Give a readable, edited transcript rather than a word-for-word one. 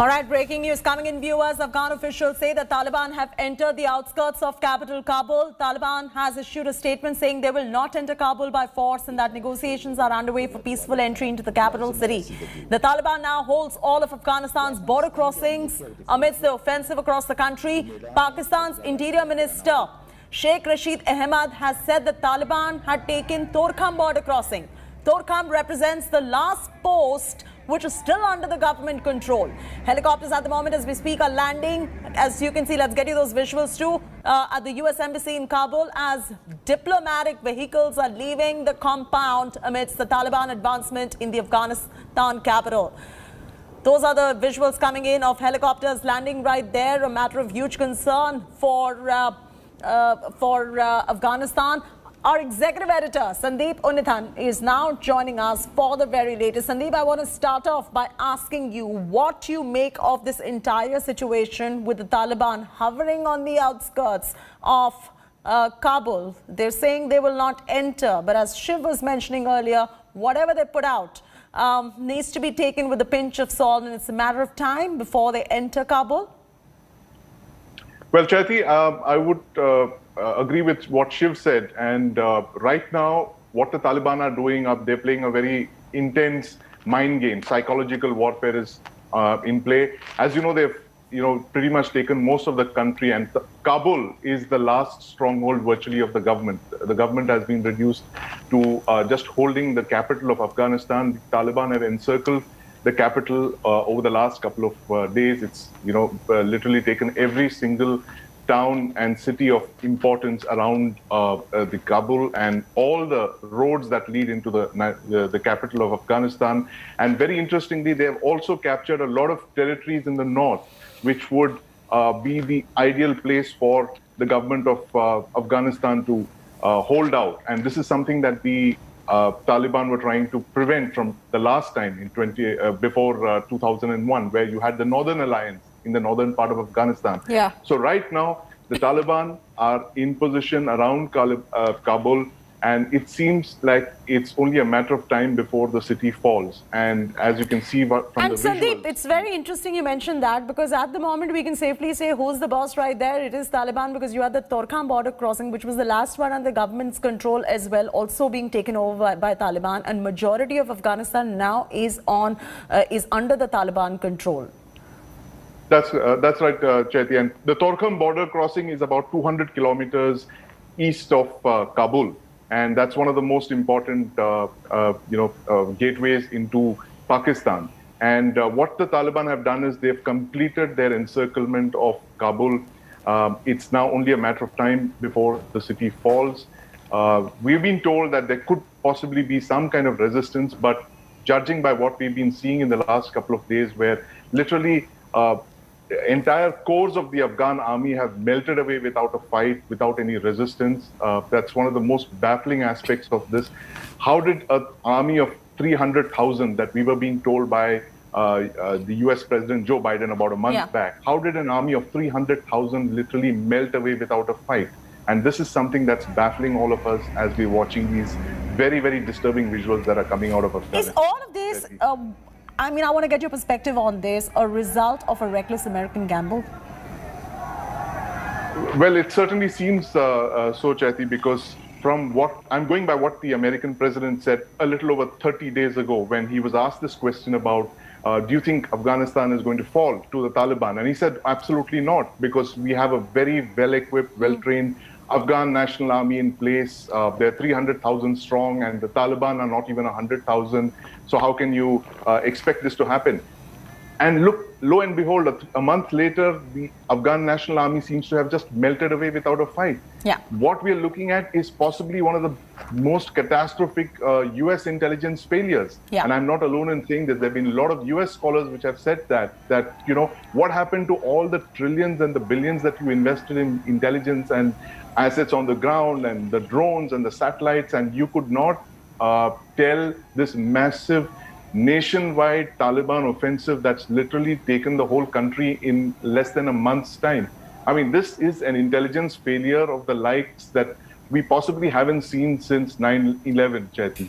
All right, breaking news coming in, viewers. Afghan officials say the Taliban have entered the outskirts of capital Kabul. Taliban has issued a statement saying they will not enter Kabul by force and that negotiations are underway for peaceful entry into the capital city. The Taliban now holds all of Afghanistan's border crossings amidst the offensive across the country. Pakistan's Interior Minister Sheikh Rashid Ahmad has said the Taliban had taken Torkham border crossing. Torkham represents the last post which is still under the government control. Helicopters at the moment as we speak are landing. As you can see, let's get you those visuals too, at the US Embassy in Kabul as diplomatic vehicles are leaving the compound amidst the Taliban advancement in the Afghanistan capital. Those are the visuals coming in of helicopters landing right there, a matter of huge concern for Afghanistan. Our executive editor, Sandeep Unnithan, is now joining us for the very latest. Sandeep, I want to start off by asking you what you make of this entire situation with the Taliban hovering on the outskirts of Kabul. They're saying they will not enter, but as Shiv was mentioning earlier, whatever they put out needs to be taken with a pinch of salt, and it's a matter of time before they enter Kabul. Well, Chaiti, I would agree with what Shiv said. And right now, what the Taliban are doing, they're playing a very intense mind game. Psychological warfare is in play. As you know, they've pretty much taken most of the country, and Kabul is the last stronghold virtually of the government. The government has been reduced to just holding the capital of Afghanistan. The Taliban have encircled the capital over the last couple of days. It's literally taken every single town and city of importance around the Kabul and all the roads that lead into the capital of Afghanistan. And very interestingly, they have also captured a lot of territories in the north, which would be the ideal place for the government of Afghanistan to hold out. And this is something that the Taliban were trying to prevent from the last time in before 2001, where you had the Northern Alliance in the northern part of Afghanistan. Yeah. So right now, the Taliban are in position around Kabul, and it seems like it's only a matter of time before the city falls. And as you can see from the visuals... And Sandeep, it's very interesting you mentioned that, because at the moment we can safely say who's the boss right there. It is Taliban, because you had the Torkham border crossing, which was the last one under government's control as well, also being taken over by Taliban. And majority of Afghanistan now is under the Taliban control. That's right, Chaiti. And the Torkham border crossing is about 200 kilometers east of Kabul. And that's one of the most important, gateways into Pakistan. And what the Taliban have done is they've completed their encirclement of Kabul. It's now only a matter of time before the city falls. We've been told that there could possibly be some kind of resistance, but judging by what we've been seeing in the last couple of days, where literally entire corps of the Afghan army have melted away without a fight, without any resistance. That's one of the most baffling aspects of this. How did an army of 300,000 that we were being told by the US President Joe Biden about a month back, how did an army of 300,000 literally melt away without a fight? And this is something that's baffling all of us as we're watching these very, very disturbing visuals that are coming out of Afghanistan. Is all of this... I want to get your perspective on this, a result of a reckless American gamble? Well, it certainly seems so, Chaiti, because from what I'm going by what the American president said a little over 30 days ago when he was asked this question about, do you think Afghanistan is going to fall to the Taliban? And he said, absolutely not, because we have a very well-equipped, well-trained Afghan National Army in place. They're 300,000 strong, and the Taliban are not even 100,000. So how can you expect this to happen? And look, lo and behold, a month later, the Afghan National Army seems to have just melted away without a fight. Yeah. What we're looking at is possibly one of the most catastrophic US intelligence failures. Yeah. And I'm not alone in saying this. There have been a lot of US scholars which have said that what happened to all the trillions and the billions that you invested in intelligence and assets on the ground and the drones and the satellites, and you could not tell this massive nationwide Taliban offensive that's literally taken the whole country in less than a month's time. I mean, this is an intelligence failure of the likes that we possibly haven't seen since 9/11, Chaiti.